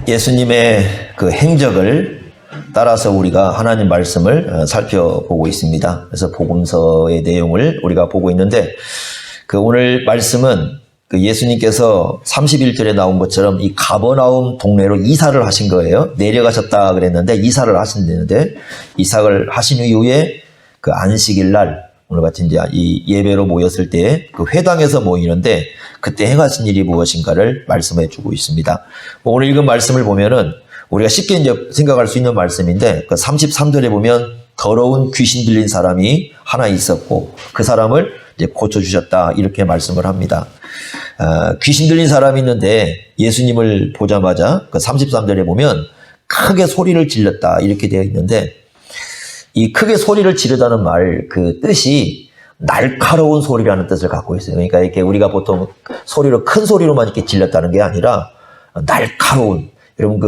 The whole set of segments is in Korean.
예수님의 그 행적을 따라서 우리가 하나님 말씀을 살펴보고 있습니다. 그래서 복음서의 내용을 우리가 보고 있는데, 그 오늘 말씀은 그 예수님께서 31절에 나온 것처럼 이 가버나움 동네로 이사를 하신 거예요. 내려가셨다 그랬는데 이사를 하신다는데, 이사를 하신 이후에 그 안식일 날 오늘 같이 이제 이 예배로 모였을 때 그 회당에서 모이는데 그때 행하신 일이 무엇인가를 말씀해 주고 있습니다. 오늘 읽은 말씀을 보면은 우리가 쉽게 이제 생각할 수 있는 말씀인데, 그 33절에 보면 더러운 귀신 들린 사람이 하나 있었고 그 사람을 이제 고쳐주셨다, 이렇게 말씀을 합니다. 귀신 들린 사람이 있는데 예수님을 보자마자 그 33절에 보면 크게 소리를 질렀다, 이렇게 되어 있는데, 이 크게 소리를 지르다는 말 그 뜻이 날카로운 소리라는 뜻을 갖고 있어요. 그러니까 이렇게 우리가 보통 소리로, 큰 소리로만 이렇게 질렀다는 게 아니라 날카로운, 여러분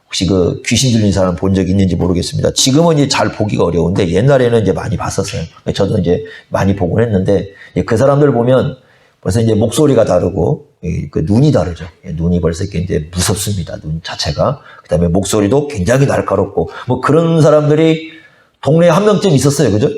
혹시 귀신 들린 사람 본 적 있는지 모르겠습니다. 지금은 이제 잘 보기가 어려운데 옛날에는 이제 많이 봤었어요. 저도 이제 많이 보곤 했는데, 그 사람들 보면 벌써 이제 목소리가 다르고 그 눈이 다르죠. 눈이 벌써 이렇게 이제 무섭습니다. 눈 자체가. 그다음에 목소리도 굉장히 날카롭고, 뭐 그런 사람들이 동네에 한 명쯤 있었어요. 그죠?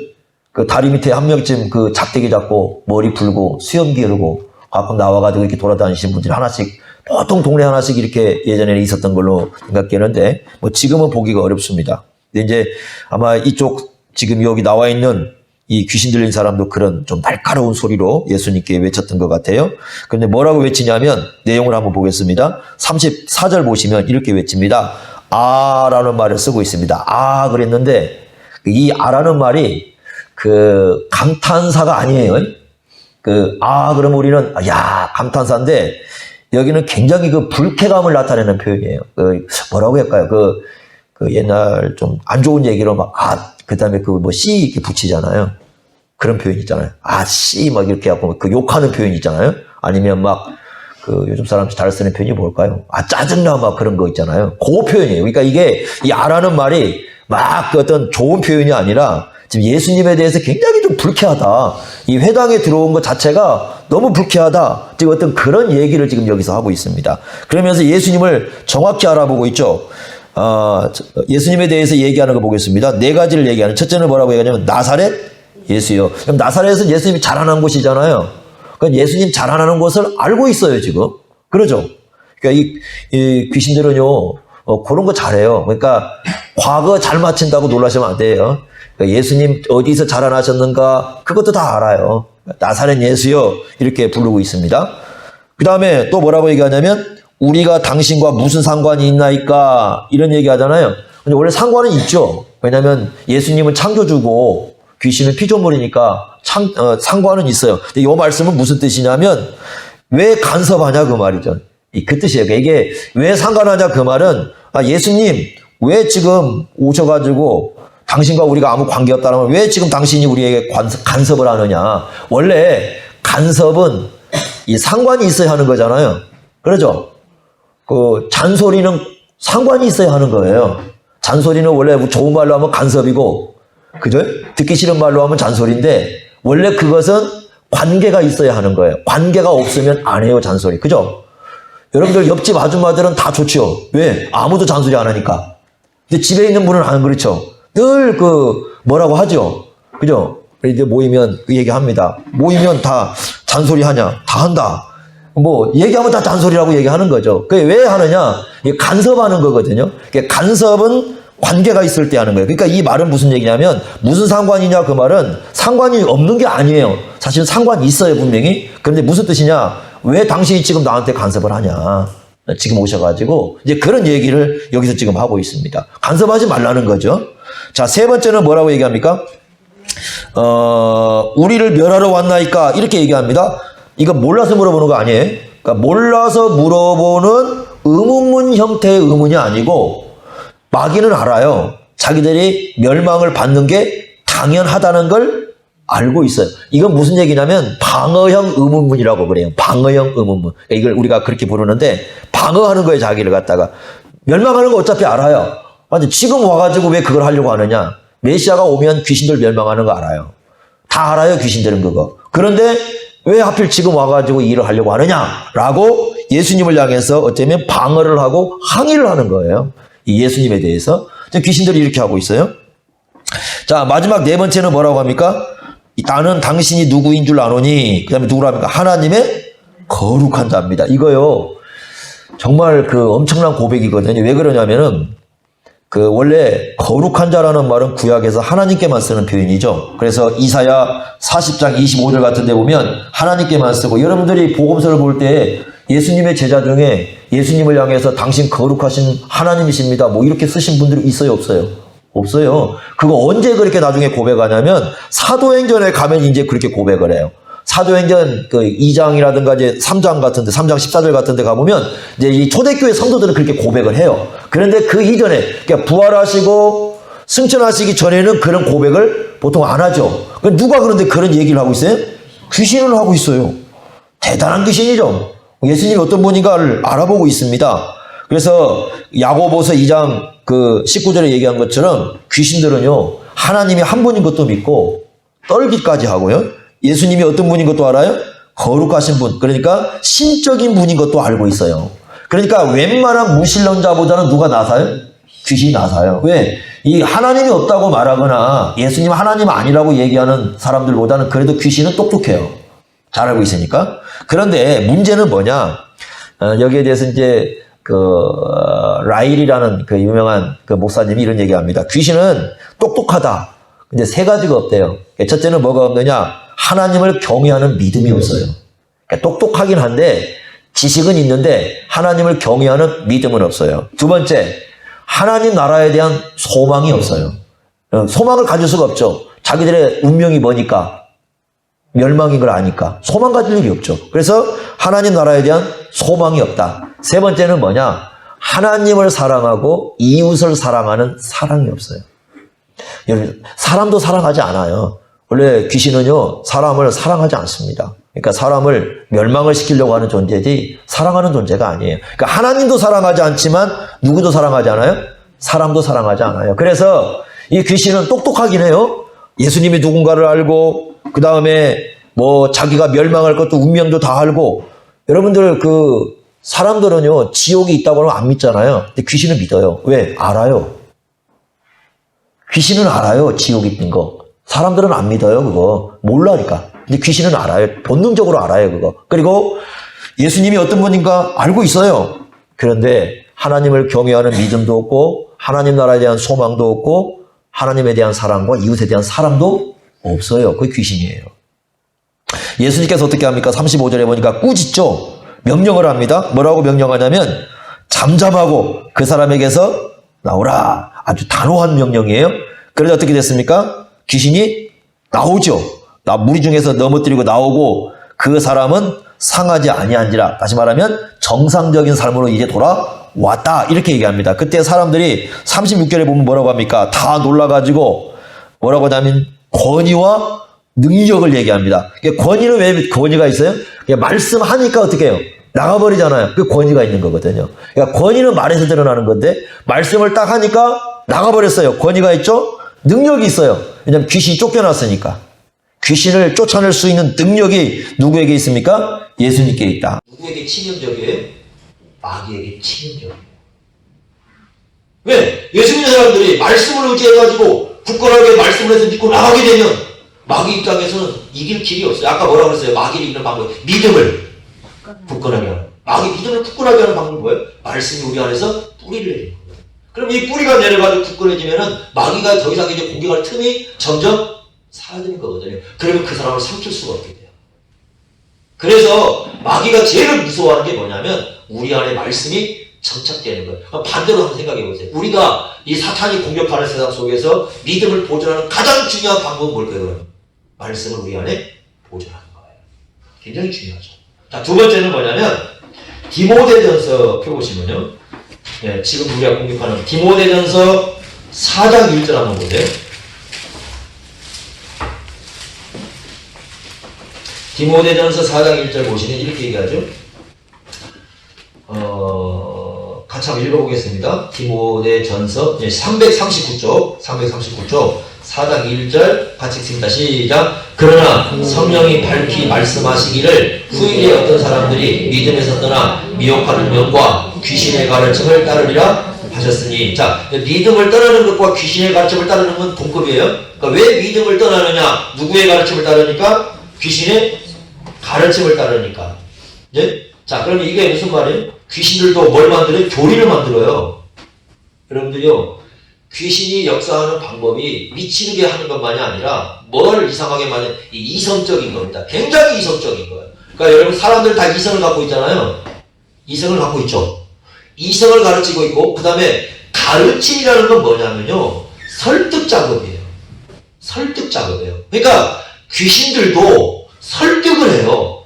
그 다리 밑에 한 명쯤 그 작대기 잡고 머리 풀고 수염 기르고 가끔 나와가지고 이렇게 돌아다니시는 분들이 하나씩, 보통 동네 하나씩 이렇게 예전에는 있었던 걸로 생각되는데, 뭐 지금은 보기가 어렵습니다. 근데 이제 아마 이쪽 지금 여기 나와 있는 이 귀신 들린 사람도 그런 좀 날카로운 소리로 예수님께 외쳤던 것 같아요. 그런데 뭐라고 외치냐면, 내용을 한번 보겠습니다. 34절 보시면 이렇게 외칩니다. 아라는 말을 쓰고 있습니다. 아 그랬는데, 이 아라는 말이 그 감탄사가 아니에요. 그러면 우리는 야 감탄사인데, 여기는 굉장히 그 불쾌감을 나타내는 표현이에요. 뭐라고 할까요? 그 옛날 좀 안 좋은 얘기로 막 그다음에 씨 이렇게 붙이잖아요. 그런 표현 있잖아요. 씨 막 이렇게 하고 그 욕하는 표현 있잖아요. 아니면 막 요즘 사람들이 잘 쓰는 표현이 뭘까요? 짜증나 막 그런 거 있잖아요. 그 표현이에요. 그러니까 이게 이 아라는 말이 막 그 어떤 좋은 표현이 아니라 지금 예수님에 대해서 굉장히 좀 불쾌하다. 이 회당에 들어온 것 자체가 너무 불쾌하다. 지금 어떤 그런 얘기를 지금 여기서 하고 있습니다. 그러면서 예수님을 정확히 알아보고 있죠. 예수님에 대해서 얘기하는 거 보겠습니다. 네 가지를 얘기하는, 첫째는 뭐라고 얘기하냐면 나사렛 예수요. 그럼 나사렛은 예수님이 자라난 곳이잖아요. 그러니까 예수님 자라나는 곳을 알고 있어요, 지금. 그러죠? 그러니까 이 귀신들은요, 그런 거 잘해요. 그러니까 과거 잘 맞춘다고 놀라시면 안 돼요. 그러니까 예수님 어디서 자라나셨는가, 그것도 다 알아요. 나사렛 예수요, 이렇게 부르고 있습니다. 그 다음에 또 뭐라고 얘기하냐면, 우리가 당신과 무슨 상관이 있나이까, 이런 얘기 하잖아요. 근데 원래 상관은 있죠. 왜냐하면 예수님은 창조주고 귀신은 피조물이니까 상관은 있어요. 근데 이 말씀은 무슨 뜻이냐면, 왜 간섭하냐 그 말이죠. 그 뜻이에요. 이게 왜 상관하냐 그 말은, 예수님 왜 지금 오셔가지고 당신과 우리가 아무 관계없다면 왜 지금 당신이 우리에게 간섭을 하느냐. 원래 간섭은 이 상관이 있어야 하는 거잖아요. 그렇죠? 잔소리는 상관이 있어야 하는 거예요. 잔소리는 원래 좋은 말로 하면 간섭이고, 그죠? 듣기 싫은 말로 하면 잔소리인데, 원래 그것은 관계가 있어야 하는 거예요. 관계가 없으면 안 해요, 잔소리. 그죠? 여러분들 옆집 아줌마들은 다 좋죠. 왜? 아무도 잔소리 안 하니까. 근데 집에 있는 분은 안 그렇죠. 늘 뭐라고 하죠. 그죠? 이제 모이면 그 얘기 합니다. 모이면 다 잔소리 하냐? 다 한다. 얘기하면 다 잔소리라고 얘기하는 거죠. 그게 왜 하느냐? 이게 간섭하는 거거든요. 간섭은 관계가 있을 때 하는 거예요. 그러니까 이 말은 무슨 얘기냐면, 무슨 상관이냐 그 말은 상관이 없는 게 아니에요. 사실 상관이 있어요, 분명히. 그런데 무슨 뜻이냐? 왜 당신이 지금 나한테 간섭을 하냐? 지금 오셔가지고 이제 그런 얘기를 여기서 지금 하고 있습니다. 간섭하지 말라는 거죠. 자, 세 번째는 뭐라고 얘기합니까? 우리를 멸하러 왔나이까, 이렇게 얘기합니다. 이거 몰라서 물어보는 거 아니에요. 그러니까 몰라서 물어보는 의문문 형태의 의문이 아니고, 마귀는 알아요. 자기들이 멸망을 받는 게 당연하다는 걸 알고 있어요. 이건 무슨 얘기냐면 방어형 의문문이라고 그래요. 방어형 의문문. 그러니까 이걸 우리가 그렇게 부르는데, 방어하는 거예요. 자기를 갖다가. 멸망하는 거 어차피 알아요. 근데 지금 와가지고 왜 그걸 하려고 하느냐. 메시아가 오면 귀신들 멸망하는 거 알아요. 다 알아요, 귀신들은 그거. 그런데 왜 하필 지금 와가지고 일을 하려고 하느냐라고 예수님을 향해서 어쩌면 방어를 하고 항의를 하는 거예요. 이 예수님에 대해서. 귀신들이 이렇게 하고 있어요. 자, 마지막 네 번째는 뭐라고 합니까? 나는 당신이 누구인 줄 아노니. 그 다음에 누구라 합니까? 하나님의 거룩한 자입니다. 이거요. 정말 그 엄청난 고백이거든요. 왜 그러냐면은 그 원래 거룩한 자라는 말은 구약에서 하나님께만 쓰는 표현이죠. 그래서 이사야 40장 25절 같은 데 보면 하나님께만 쓰고, 여러분들이 복음서를 볼 때 예수님의 제자 중에 예수님을 향해서 당신 거룩하신 하나님이십니다 뭐 이렇게 쓰신 분들이 있어요, 없어요? 없어요. 그거 언제 그렇게 나중에 고백하냐면 사도행전에 가면 이제 그렇게 고백을 해요. 사도행전 그 2장이라든가 이제 3장 같은데, 3장 14절 같은데 가보면 이제 이 초대교회 성도들은 그렇게 고백을 해요. 그런데 그 이전에, 그러니까 부활하시고 승천하시기 전에는 그런 고백을 보통 안 하죠. 누가 그런데 그런 얘기를 하고 있어요? 귀신을 하고 있어요. 대단한 귀신이죠. 예수님이 어떤 분인가를 알아보고 있습니다. 그래서 야고보서 2장 그 19절에 얘기한 것처럼 귀신들은요, 하나님이 한 분인 것도 믿고 떨기까지 하고요. 예수님이 어떤 분인 것도 알아요? 거룩하신 분, 그러니까 신적인 분인 것도 알고 있어요. 그러니까 웬만한 무신론자보다는 누가 나사요? 귀신이 나사요. 왜? 이 하나님이 없다고 말하거나 예수님 하나님 아니라고 얘기하는 사람들보다는 그래도 귀신은 똑똑해요. 잘 알고 있으니까. 그런데 문제는 뭐냐? 여기에 대해서 이제 라일이라는 그 유명한 그 목사님이 이런 얘기합니다. 귀신은 똑똑하다. 근데 세 가지가 없대요. 첫째는 뭐가 없느냐? 하나님을 경외하는 믿음이 없어요. 그러니까 똑똑하긴 한데 지식은 있는데 하나님을 경외하는 믿음은 없어요. 두 번째, 하나님 나라에 대한 소망이 없어요. 소망을 가질 수가 없죠. 자기들의 운명이 뭐니까, 멸망인 걸 아니까 소망 가질 일이 없죠. 그래서 하나님 나라에 대한 소망이 없다. 세 번째는 뭐냐? 하나님을 사랑하고 이웃을 사랑하는 사랑이 없어요. 사람도 사랑하지 않아요. 원래 귀신은요, 사람을 사랑하지 않습니다. 그러니까 사람을 멸망을 시키려고 하는 존재지 사랑하는 존재가 아니에요. 그러니까 하나님도 사랑하지 않지만 누구도 사랑하지 않아요? 사람도 사랑하지 않아요. 그래서 이 귀신은 똑똑하긴 해요. 예수님이 누군가를 알고, 그 다음에 뭐 자기가 멸망할 것도 운명도 다 알고. 여러분들 그 사람들은요, 지옥이 있다고 하면 안 믿잖아요. 근데 귀신은 믿어요. 왜? 알아요. 귀신은 알아요, 지옥이 있는 거. 사람들은 안 믿어요, 그거. 몰라니까. 근데 귀신은 알아요. 본능적으로 알아요, 그거. 그리고 예수님이 어떤 분인가 알고 있어요. 그런데 하나님을 경외하는 믿음도 없고, 하나님 나라에 대한 소망도 없고, 하나님에 대한 사랑과 이웃에 대한 사랑도 없어요. 그게 귀신이에요. 예수님께서 어떻게 합니까? 35절에 보니까 꾸짖죠. 명령을 합니다. 뭐라고 명령하냐면 잠잠하고 그 사람에게서 나오라. 아주 단호한 명령이에요. 그래서 어떻게 됐습니까? 귀신이 나오죠. 무리 중에서 넘어뜨리고 나오고 그 사람은 상하지 아니한지라. 다시 말하면 정상적인 삶으로 이제 돌아왔다. 이렇게 얘기합니다. 그때 사람들이 36절에 보면 뭐라고 합니까? 다 놀라가지고 뭐라고 하냐면 권위와 능력을 얘기합니다. 권위는 왜 권위가 있어요? 말씀하니까 어떻게 해요? 나가버리잖아요. 그 권위가 있는 거거든요. 그러니까 권위는 말에서 드러나는 건데 말씀을 딱 하니까 나가버렸어요. 권위가 있죠? 능력이 있어요. 왜냐하면 귀신이 쫓겨났으니까. 귀신을 쫓아낼 수 있는 능력이 누구에게 있습니까? 예수님께 있다. 누구에게 치명적이에요? 마귀에게 치명적이에요. 왜? 예수 믿는 사람들이 말씀을 의지해가지고 굳건하게 말씀을 해서 믿고 나가게 되면 마귀 입장에서는 이길 길이 없어요. 아까 뭐라고 그랬어요? 마귀를 이기는 방법이 믿음을 굳건하게 하는. 마귀 믿음을 굳건하게 하는 방법이 뭐예요? 말씀이 우리 안에서 뿌리를 내리는 거예요. 그럼 이 뿌리가 내려가지고 굳건해지면은 마귀가 더 이상 이제 공격할 틈이 점점 사라지는 거거든요. 그러면 그 사람을 삼킬 수가 없게 돼요. 그래서 마귀가 제일 무서워하는 게 뭐냐면 우리 안에 말씀이 정착되는 거예요. 반대로 한번 생각해 보세요. 우리가 이 사탄이 공격하는 세상 속에서 믿음을 보존하는 가장 중요한 방법은 뭘까요? 말씀을 우리 안에 보존하는 거예요. 굉장히 중요하죠. 자, 두 번째는 뭐냐면 디모데전서 펴보시면요. 네, 지금 우리가 공격하는 디모데전서 4장 1절 한번 보세요. 디모데전서 4장 1절 보시면 이렇게 얘기하죠. 같이 한번 읽어보겠습니다. 디모데전서 339쪽 4장 1절 같이 읽습니다. 시작. 그러나 성령이 밝히 말씀하시기를 후일에 어떤 사람들이 믿음에서 떠나 미혹하는 영과 귀신의 가르침을 따르리라 하셨으니, 자, 믿음을 떠나는 것과 귀신의 가르침을 따르는 건 동급이에요. 그러니까 왜 믿음을 떠나느냐? 누구의 가르침을 따르니까? 귀신의 가르침을 따르니까. 네? 자, 그러면 이게 무슨 말이에요? 귀신들도 뭘 만들어요? 교리를 만들어요. 여러분들요, 귀신이 역사하는 방법이 미치게 하는 것만이 아니라 뭘 이상하게 만든 이성적인 겁니다. 굉장히 이성적인 거예요. 그러니까 여러분, 사람들 다 이성을 갖고 있잖아요. 이성을 갖고 있죠. 이성을 가르치고 있고, 그 다음에 가르침이라는 건 뭐냐면요, 설득 작업이에요. 설득 작업이에요. 그러니까 귀신들도 설득을 해요.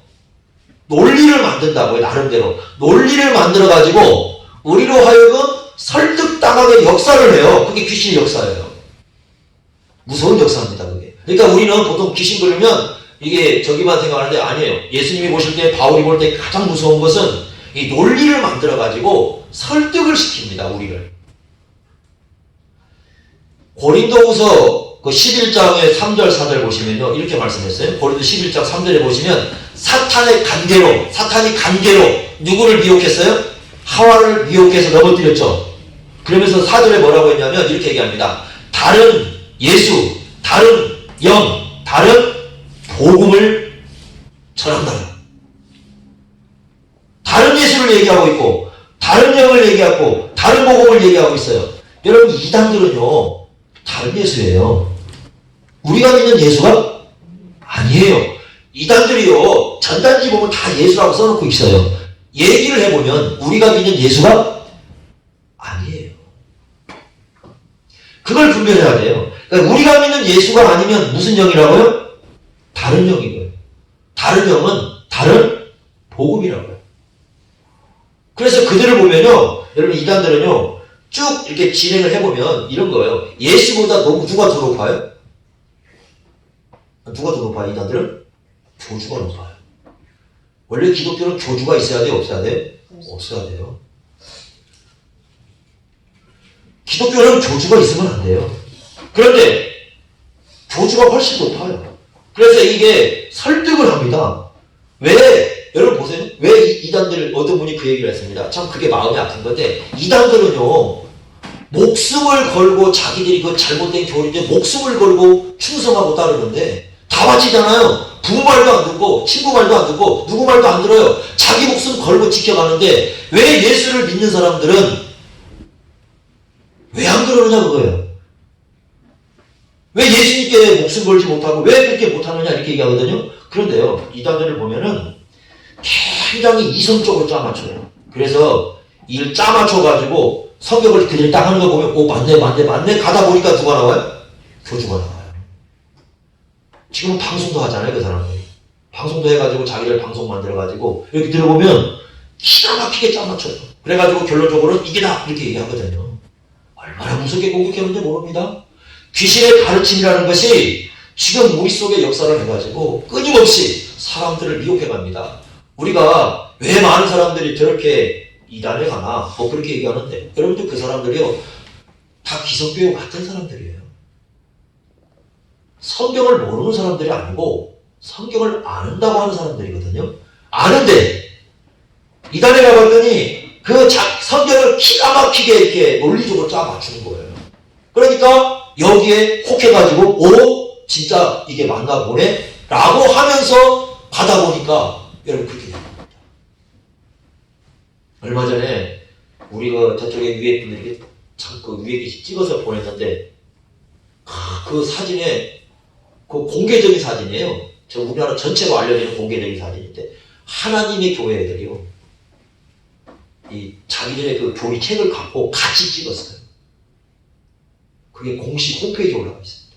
논리를 만든다고요. 나름대로 논리를 만들어가지고 우리로 하여금 설득당하게 역사를 해요. 그게 귀신의 역사예요. 무서운 역사입니다, 그게. 그러니까 우리는 보통 귀신 그러면 이게 저기만 생각하는데 아니에요. 예수님이 보실 때, 바울이 볼 때 가장 무서운 것은 이 논리를 만들어가지고 설득을 시킵니다, 우리를. 고린도후서 그 11장의 3절 4절 보시면요, 이렇게 말씀했어요. 고린도 11장 3절에 보시면 사탄이 간계로 누구를 미혹했어요? 하와를 미혹해서 넘어뜨렸죠. 그러면서 4절에 뭐라고 했냐면 이렇게 얘기합니다. 다른 예수, 다른 영, 다른 복음을 전한다. 다른 예수를 얘기하고 있고, 다른 영을 얘기하고, 다른 복음을 얘기하고 있어요. 여러분, 이단들은요, 다른 예수예요. 우리가 믿는 예수가 아니에요. 이단들이요, 전단지 보면 다 예수라고 써놓고 있어요. 얘기를 해보면 우리가 믿는 예수가 아니에요. 그걸 분별해야 돼요. 그러니까 우리가 믿는 예수가 아니면 무슨 영이라고요? 다른 영이고요. 다른 영은 다른 복음이라고요. 그래서 그들을 보면요, 여러분, 이단들은요, 쭉 이렇게 진행을 해보면 이런 거예요. 예수보다 누가 더 높아요? 누가 더 높아요, 이단들은? 교주가 높아요. 원래 기독교는 교주가 있어야 돼요, 없어야 돼요? 없어야 돼요. 기독교는 교주가 있으면 안 돼요. 그런데 교주가 훨씬 높아요. 그래서 이게 설득을 합니다. 왜? 여러분 보세요. 왜 이단들, 어떤 분이 그 얘기를 했습니다. 참 그게 마음이 아픈 건데, 이단들은요, 목숨을 걸고 자기들이 그 잘못된 교리인데 목숨을 걸고 충성하고 따르는데 다 바치잖아요. 부모 말도 안 듣고 친구 말도 안 듣고 누구 말도 안 들어요. 자기 목숨 걸고 지켜가는데 왜 예수를 믿는 사람들은 왜 안 그러느냐 그거예요. 왜 예수님께 목숨 걸지 못하고 왜 그렇게 못하느냐 이렇게 얘기하거든요. 그런데요, 이단들을 보면은 굉장히 이성적으로 짜맞춰요. 그래서 이를 짜맞춰가지고 성경을 그들이 딱 하는 거 보면 오 맞네 가다 보니까 누가 나와요? 교주가 나와요. 지금은 방송도 하잖아요, 그 사람들이. 방송도 해가지고 자기들 방송 만들어가지고 이렇게 들어보면 기가 막히게 짜맞춰요. 그래가지고 결론적으로는 이게다 이렇게 얘기하거든요. 얼마나 무섭게 공격했는지 모릅니다. 귀신의 가르침이라는 것이 지금 우리 속에 역사를 해가지고 끊임없이 사람들을 미혹해갑니다. 우리가 왜 많은 사람들이 저렇게 이단에 가나 뭐 그렇게 얘기하는데, 여러분들 그 사람들이요 다 기성교육 같은 사람들이에요. 성경을 모르는 사람들이 아니고 성경을 아는다고 하는 사람들이거든요. 아는데 이단에 가봤더니 그 성경을 기가 막히게 이렇게 논리적으로 짜 맞추는 거예요. 그러니까 여기에 혹해가지고 오 진짜 이게 맞나 보네 라고 하면서 가다 보니까 여러분 그렇게 됩니다. 얼마 전에 우리가 저쪽에 위에 분들이 참 그 위에 찍어서 보냈는데 그 사진에 그 공개적인 사진이에요. 저 우리나라 전체로 알려지는 공개적인 사진인데 하나님의 교회 애들이요 이 자기들의 그 교리 책을 갖고 같이 찍었어요. 그게 공식 홈페이지에 올라가 있습니다.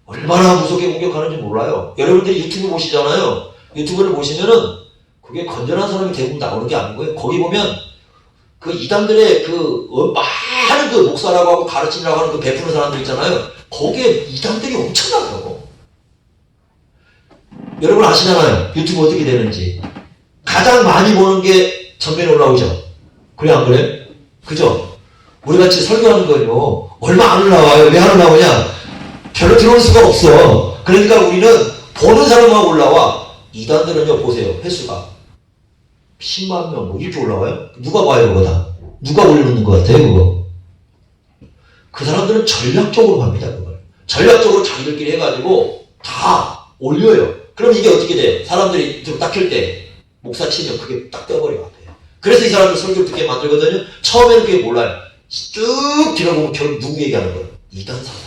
얼마나 무섭게 공격하는지 몰라요. 여러분들이 유튜브 보시잖아요. 유튜브를 보시면은 그게 건전한 사람이 대부분 나오는 게 아니고요. 거기 보면 그 이단들의 그 많은 그 목사라고 하고 가르치려고 하는 그 베푸는 사람들 있잖아요. 거기에 이단들이 엄청나더라고. 여러분 아시잖아요. 유튜브 어떻게 되는지. 가장 많이 보는 게 전면에 올라오죠. 그래 안 그래? 그죠? 우리같이 설교하는 거요. 얼마 안 올라와요. 왜 안 올라오냐? 별로 들어올 수가 없어. 그러니까 우리는 보는 사람만 올라와. 이단들은요, 보세요. 횟수가 10만 명, 뭐 이렇게 올라와요? 누가 봐요, 그거 다? 누가 올려놓는 것 같아요, 그거? 그 사람들은 전략적으로 합니다, 그걸. 전략적으로 자기들끼리 해가지고 다 올려요. 그럼 이게 어떻게 돼요? 사람들이 좀 딱 킬 때, 목사 치면 그게 딱 떠버리고 앞에요. 그래서 이 사람들 설교를 듣게 만들거든요. 처음에는 그게 몰라요. 쭉 들어보면 결국 누구 얘기하는 거예요? 이단 사상이에요.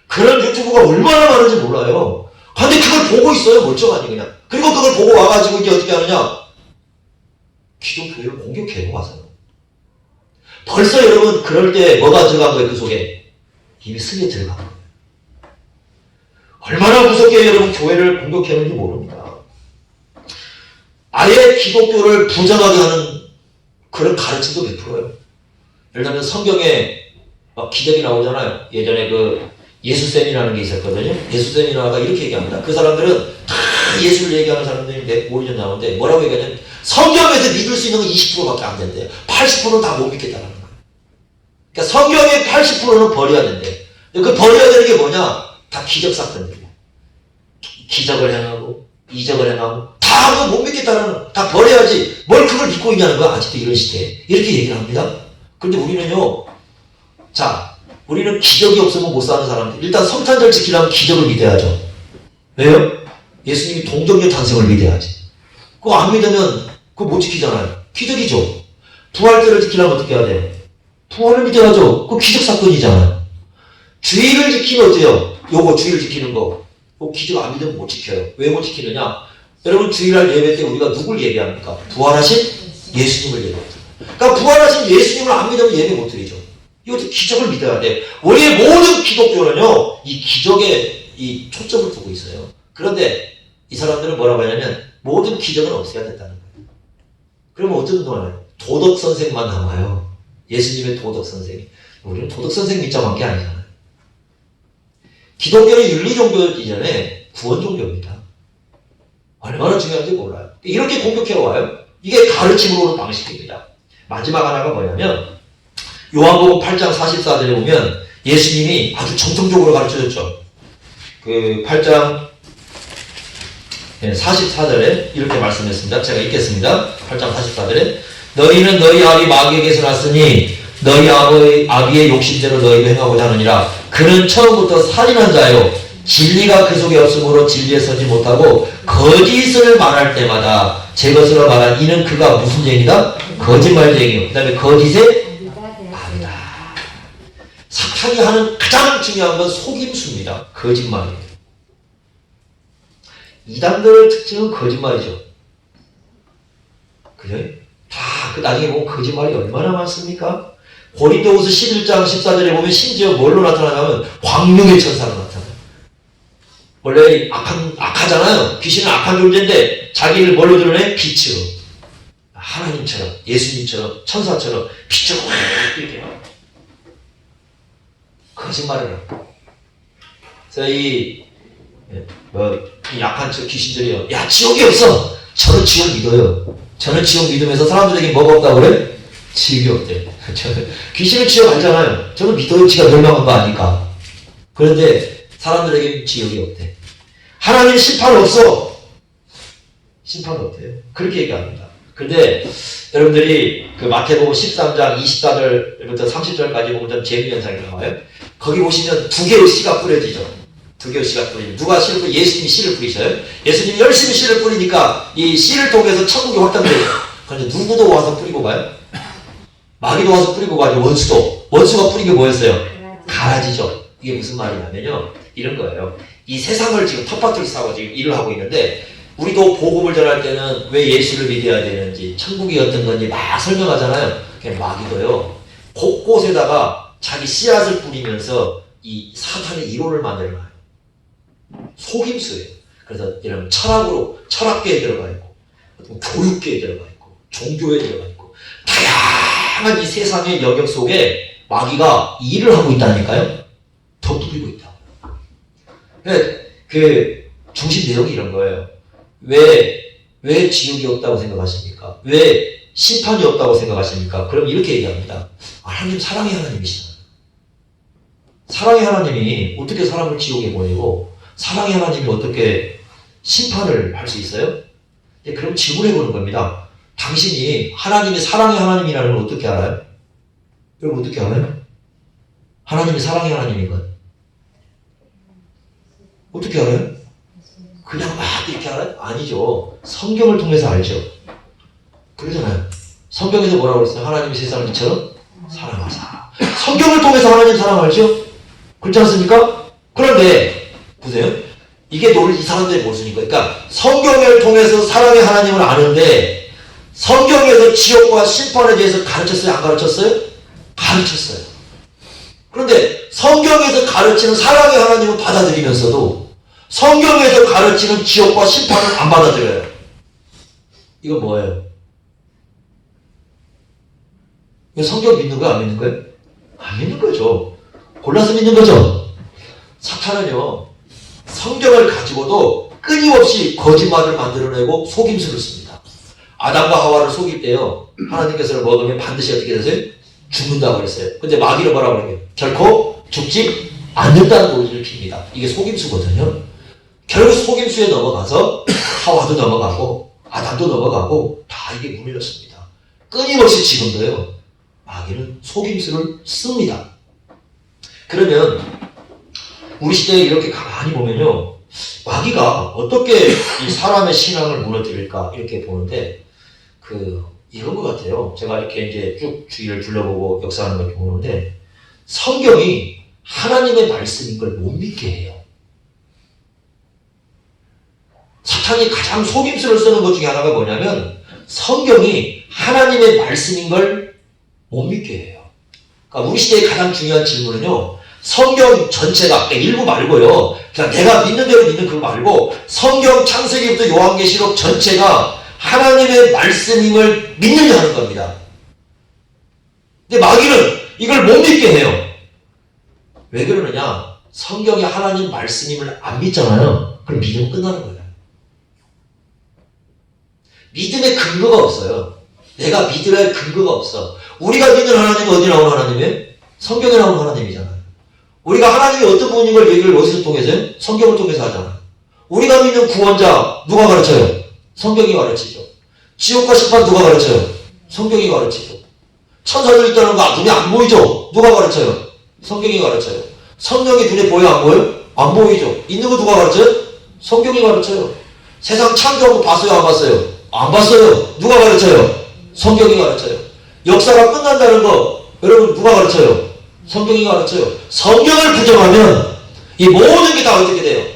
그런 유튜브가 얼마나 많은지 몰라요. 근데 그걸 보고 있어요, 멀쩡하니 그냥. 그리고 그걸 보고 와가지고 이제 어떻게 하느냐? 기독교회를 공격해요, 와서. 벌써 여러분, 그럴 때 뭐가 들어간 거예요, 그 속에? 이미 승에 들어간 거예요. 얼마나 무섭게 여러분 교회를 공격했는지 모릅니다. 아예 기독교를 부정하게 하는 그런 가르침도 베풀어요. 예를 들면 성경에 막 기적이 나오잖아요. 예전에 그 예수쌤이라는 게 있었거든요. 예수쌤이라가 이렇게 얘기합니다. 그 사람들은 다 예수를 얘기하는 사람들인데 오리전 나오는데 뭐라고 얘기하냐면 성경에서 믿을 수 있는 건 20%밖에 안 된대요. 80%는 다 못 믿겠다는 거예요. 그러니까 성경의 80%는 버려야 된대요. 그 버려야 되는 게 뭐냐? 다 기적 사건들이에요. 기적을 행하고 이적을 행하고 다 못 믿겠다는 다 버려야지 뭘 그걸 믿고 있냐는 거야. 아직도 이런 시대에. 이렇게 얘기를 합니다. 그런데 우리는요. 자, 우리는 기적이 없으면 못 사는 사람들. 일단 성탄절 지키려면 기적을 믿어야죠. 왜요? 예수님이 동정녀 탄생을 믿어야지. 그거 안 믿으면 그거 못 지키잖아요. 기적이죠. 부활절을 지키려면 어떻게 해야 돼요? 부활을 믿어야죠. 그거 기적 사건이잖아요. 주일을 지키면 어때요? 요거 주일 지키는 거. 그거 기적 안 믿으면 못 지켜요. 왜 못 지키느냐? 여러분 주일날 예배 때 우리가 누굴 예배합니까? 부활하신 예수님을 예배합니다. 그러니까 부활하신 예수님을 안 믿으면 예배 못 드리죠. 이것도 기적을 믿어야 돼. 우리의 모든 기독교는요, 이 기적에 이 초점을 두고 있어요. 그런데 이 사람들은 뭐라고 하냐면 모든 기적은 없애야 된다는 거예요. 그러면 어떤 동안에 도덕 선생만 남아요. 예수님의 도덕 선생이. 우리는 도덕 선생 믿자고 한 게 아니잖아요. 기독교는 윤리 종교 이전에 구원 종교입니다. 얼마나 중요한지 몰라요. 이렇게 공격해 와요. 이게 가르침으로 오는 방식입니다. 마지막 하나가 뭐냐면 요한복음 8장 44절에 보면 예수님이 아주 정통적으로 가르쳐줬죠. 그 8장 44절에 이렇게 말씀했습니다. 제가 읽겠습니다. 8장 44절에 너희는 너희 아비 마귀에게서 났으니 너희 아비의 욕심대로 너희도 행하고자 하느니라. 그는 처음부터 살인한 자요 진리가 그 속에 없으므로 진리에 서지 못하고 거짓을 말할 때마다 제 것으로 말한 이는 그가 무슨 죄이다? 거짓말쟁이요. 그 다음에 거짓의 아니다. 사탄이 하는 가장 중요한 건 속임수입니다. 거짓말이에요. 이단들 특징은 거짓말이죠. 그죠? 다 그 나중에 보면 거짓말이 얼마나 많습니까? 고린도후서 11장 14절에 보면 심지어 뭘로 나타나냐면 광명의 천사로 나타나요. 원래 악하잖아요. 귀신은 악한 존재인데 자기를 뭘로 드러내? 빛으로. 하나님처럼, 예수님처럼, 천사처럼 빛으로 확 이렇게 거짓말을 하고. 그래서 이 약한 저 귀신들이요. 야, 지옥이 없어. 저는 지옥 믿어요. 저는 지옥 믿으면서 사람들에게 뭐가 없다고 그래? 지옥이 없대. 귀신은 지옥 알잖아요. 저는 믿어요. 지가 멸망한 거 아니까. 그런데 사람들에게 지옥이 없대. 하나님 심판 없어. 심판 없대요. 그렇게 얘기합니다. 근데 여러분들이 그 마태복음 13장 24절부터 30절까지 보면 좀 재미있는 현상이 나와요. 거기 보시면 두 개의 씨가 뿌려지죠. 두 개의 씨가 뿌리죠. 누가 씨를 뿌리? 예수님이 씨를 뿌리셔요. 예수님이 열심히 씨를 뿌리니까 이 씨를 통해서 천국이 확장돼요. 그런데 누구도 와서 뿌리고 가요? 마귀도 와서 뿌리고 가죠. 원수가 뿌린 게 뭐였어요? 가라지죠. 이게 무슨 말이냐면요. 이런 거예요. 이 세상을 지금 텃밭을 싸고 지금 일을 하고 있는데 우리도 복음을 전할 때는 왜 예수를 믿어야 되는지 천국이 어떤 건지 막 설명하잖아요. 마귀도요. 곳곳에다가 자기 씨앗을 뿌리면서 이 사탄의 이론을 만들어놔요. 속임수예요. 그래서 이런 철학계에 들어가 있고 교육계에 들어가 있고 종교에 들어가 있고 다양한 이 세상의 영역 속에 마귀가 일을 하고 있다니까요. 덧두르고 있다. 그 중심 내용이 이런 거예요. 왜 지옥이 없다고 생각하십니까? 왜 심판이 없다고 생각하십니까? 그럼 이렇게 얘기합니다. 하나님 사랑의 하나님이시다. 사랑의 하나님이 어떻게 사람을 지옥에 보내고 사랑의 하나님이 어떻게 심판을 할 수 있어요? 그럼 질문해 보는 겁니다. 당신이 하나님이 사랑의 하나님이라는 걸 어떻게 알아요? 여러분 어떻게 알아요? 하나님이 사랑의 하나님인 건 어떻게 알아요? 그냥 막 이렇게 알아요? 아니죠. 성경을 통해서 알죠. 그러잖아요. 성경에서 뭐라고 그랬어요? 하나님이 세상을 이처럼 사랑하사. 성경을 통해서 하나님 사랑 알죠? 그렇지 않습니까? 그런데 보세요. 이게 이 사람들이 모르니까. 그러니까 성경을 통해서 사랑의 하나님을 아는데 성경에서 지옥과 심판에 대해서 가르쳤어요? 안 가르쳤어요? 가르쳤어요. 그런데 성경에서 가르치는 사랑의 하나님을 받아들이면서도 성경에서 가르치는 지옥과 심판을 안 받아들여요. 이건 뭐예요? 이거 성경 믿는 거야? 안 믿는 거예요? 안 믿는 거죠. 골라서 믿는 거죠. 사탄은요, 성경을 가지고도 끊임없이 거짓말을 만들어내고 속임수를 씁니다. 아담과 하와를 속일 때요, 하나님께서는 먹으면 반드시 어떻게 되세요? 죽는다고 그랬어요. 근데 마귀는 뭐라고 그래요? 결코 죽지 않는다는 논리를 핍니다. 이게 속임수거든요. 결국 속임수에 넘어가서 하와도 넘어가고 아담도 넘어가고 다 이게 문이었습니다. 끊임없이 지금도요, 마귀는 속임수를 씁니다. 그러면 우리 시대에 이렇게 가만히 보면요, 마귀가 어떻게 이 사람의 신앙을 무너뜨릴까 이렇게 보는데 이런 것 같아요. 제가 이렇게 이제 쭉 주위를 둘러보고 역사하는 걸 보는데 성경이 하나님의 말씀인 걸 못 믿게 해요. 사탄이 가장 속임수를 쓰는 것 중에 하나가 뭐냐면 성경이 하나님의 말씀인 걸 못 믿게 해요. 그러니까 우리 시대의 가장 중요한 질문은요, 성경 전체가, 그러니까 일부 말고요, 그러니까 내가 믿는 대로 믿는 그거 말고 성경 창세기부터 요한계시록 전체가 하나님의 말씀임을 믿느냐 하는 겁니다. 근데 마귀는 이걸 못 믿게 해요. 왜 그러느냐? 성경이 하나님 말씀임을 안 믿잖아요. 그럼 믿으면 끝나는 거예요. 믿음의 근거가 없어요. 내가 믿으려 할 근거가 없어. 우리가 믿는 하나님은 어디 나오는 하나님이에요? 성경에 나오는 하나님이잖아요. 우리가 하나님이 어떤 분인 걸 얘기를 어디서 통해서 해요? 성경을 통해서 하잖아요. 우리가 믿는 구원자 누가 가르쳐요? 성경이 가르치죠. 지옥과 심판 누가 가르쳐요? 성경이 가르치죠. 천사들 있다는 거 눈에 안 보이죠? 누가 가르쳐요? 성경이 가르쳐요. 성령이 눈에 보여 안 보여요? 안 보이죠. 있는 거 누가 가르쳐요? 성경이 가르쳐요. 세상 창조하고 봤어요 안 봤어요? 안 봤어요. 누가 가르쳐요? 성경이 가르쳐요. 역사가 끝난다는 거 여러분 누가 가르쳐요? 성경이 가르쳐요. 성경을 부정하면 이 모든 게 다 어떻게 돼요?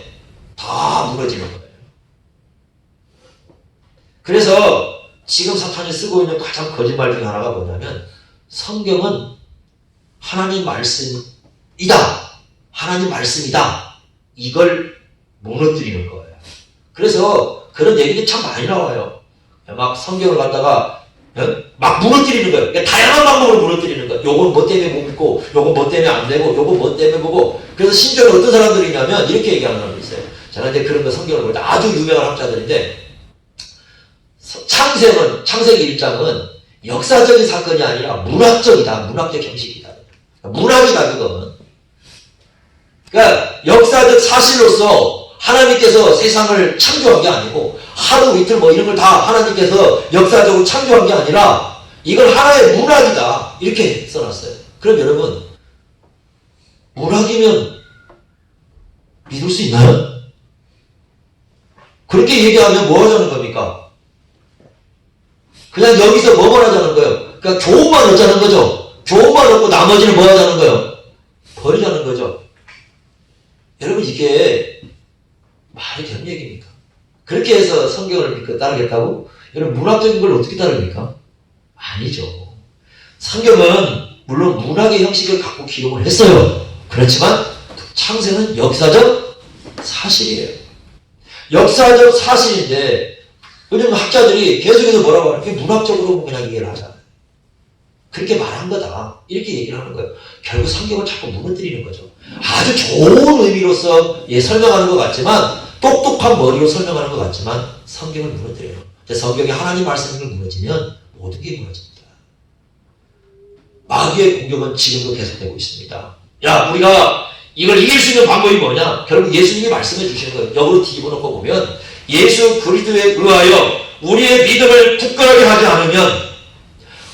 다 무너지는 거예요. 그래서 지금 사탄이 쓰고 있는 가장 거짓말 중에 하나가 뭐냐면 성경은 하나님 말씀이다. 하나님 말씀이다. 이걸 무너뜨리는 거예요. 그래서 그런 얘기들이 참 많이 나와요. 막 성경을 갖다가 막 무너뜨리는 거예요. 그러니까 다양한 방법으로 무너뜨리는 거예요. 요건 뭐 때문에 못 믿고, 요건 뭐 때문에 안 되고, 요건 뭐 때문에 보고. 그래서 심지어 어떤 사람들이 있냐면 이렇게 얘기하는 사람이 있어요. 저는 이제 그런 거 성경을 볼 때 아주 유명한 학자들인데 창세기 1장은 역사적인 사건이 아니라 문학적이다. 문학적 형식이다. 문학이다 그건. 그러니까 역사적 사실로서 하나님께서 세상을 창조한 게 아니고 하루 이틀 뭐 이런 걸 다 하나님께서 역사적으로 창조한 게 아니라 이걸 하나의 문학이다. 이렇게 써놨어요. 그럼 여러분 문학이면 믿을 수 있나요? 그렇게 얘기하면 뭐 하자는 겁니까? 그냥 여기서 뭐만 하자는 거예요? 그러니까 교훈만 얻자는 거죠. 교훈만 얻고 나머지는 뭐 하자는 거예요? 버리자는 거죠. 여러분 이게 말이 되는 얘기입니까? 그렇게 해서 성경을 믿고 따르겠다고? 여러분 문학적인 걸 어떻게 따릅니까? 아니죠. 성경은 물론 문학의 형식을 갖고 기록을 했어요. 그렇지만 창세는 역사적 사실이에요. 역사적 사실인데 요즘 학자들이 계속해서 뭐라고 하는 게 문학적으로 그냥 이해를 하잖아요. 그렇게 말한 거다. 이렇게 얘기를 하는 거예요. 결국 성경을 자꾸 무너뜨리는 거죠. 아주 좋은 의미로서 설명하는 것 같지만 똑똑한 머리로 설명하는 것 같지만 성경을 무너뜨려요. 성경이 하나님 말씀을 무너지면 모든 게 무너집니다. 마귀의 공격은 지금도 계속되고 있습니다. 야, 우리가 이걸 이길 수 있는 방법이 뭐냐? 결국 예수님이 말씀해 주시는 거예요. 역으로 뒤집어 놓고 보면 예수 그리스도에 의하여 우리의 믿음을 굳건하게 하지 않으면,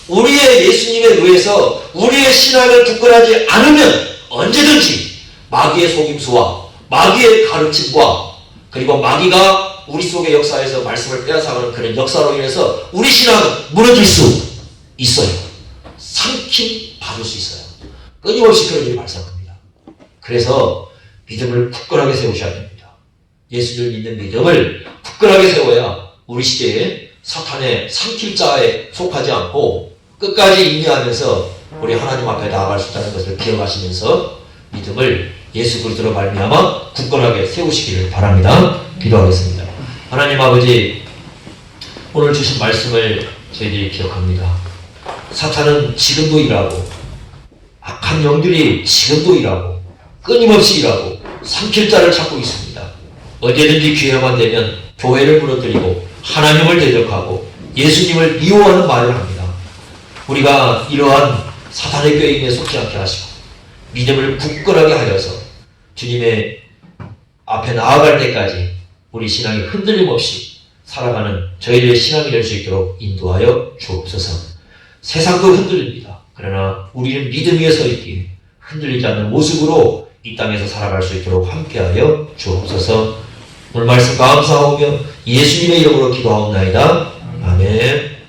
우리의 예수님에 의해서 우리의 신앙을 굳건하지 않으면 언제든지 마귀의 속임수와 마귀의 가르침과 그리고 마귀가 우리 속의 역사에서 말씀을 빼앗아가는 그런 역사로 인해서 우리 신앙은 무너질 수 있어요. 삼킴 받을 수 있어요. 끊임없이 그런 일이 발생합니다. 그래서 믿음을 굳건하게 세우셔야 됩니다. 예수를 믿는 믿음을 굳건하게 세워야 우리 시대에 사탄의 삼킬자에 속하지 않고 끝까지 인내하면서 우리 하나님 앞에 나아갈 수 있다는 것을 기억하시면서 믿음을 예수 그리스도로 말미암아 굳건하게 세우시기를 바랍니다. 기도하겠습니다. 하나님 아버지, 오늘 주신 말씀을 저희들이 기억합니다. 사탄은 지금도 일하고 악한 영들이 지금도 일하고 끊임없이 일하고 삼킬자를 찾고 있습니다. 언제든지 기회만 되면 교회를 무너뜨리고 하나님을 대적하고 예수님을 미워하는 말을 합니다. 우리가 이러한 사탄의 꾀임에 속지 않게 하시고 믿음을 굳건하게 하여서 주님의 앞에 나아갈 때까지 우리 신앙이 흔들림 없이 살아가는 저희들의 신앙이 될 수 있도록 인도하여 주옵소서. 세상도 흔들립니다. 그러나 우리는 믿음 위에 서 있기에 흔들리지 않는 모습으로 이 땅에서 살아갈 수 있도록 함께하여 주옵소서. 오늘 말씀 감사하며 예수님의 이름으로 기도하옵나이다. 아멘.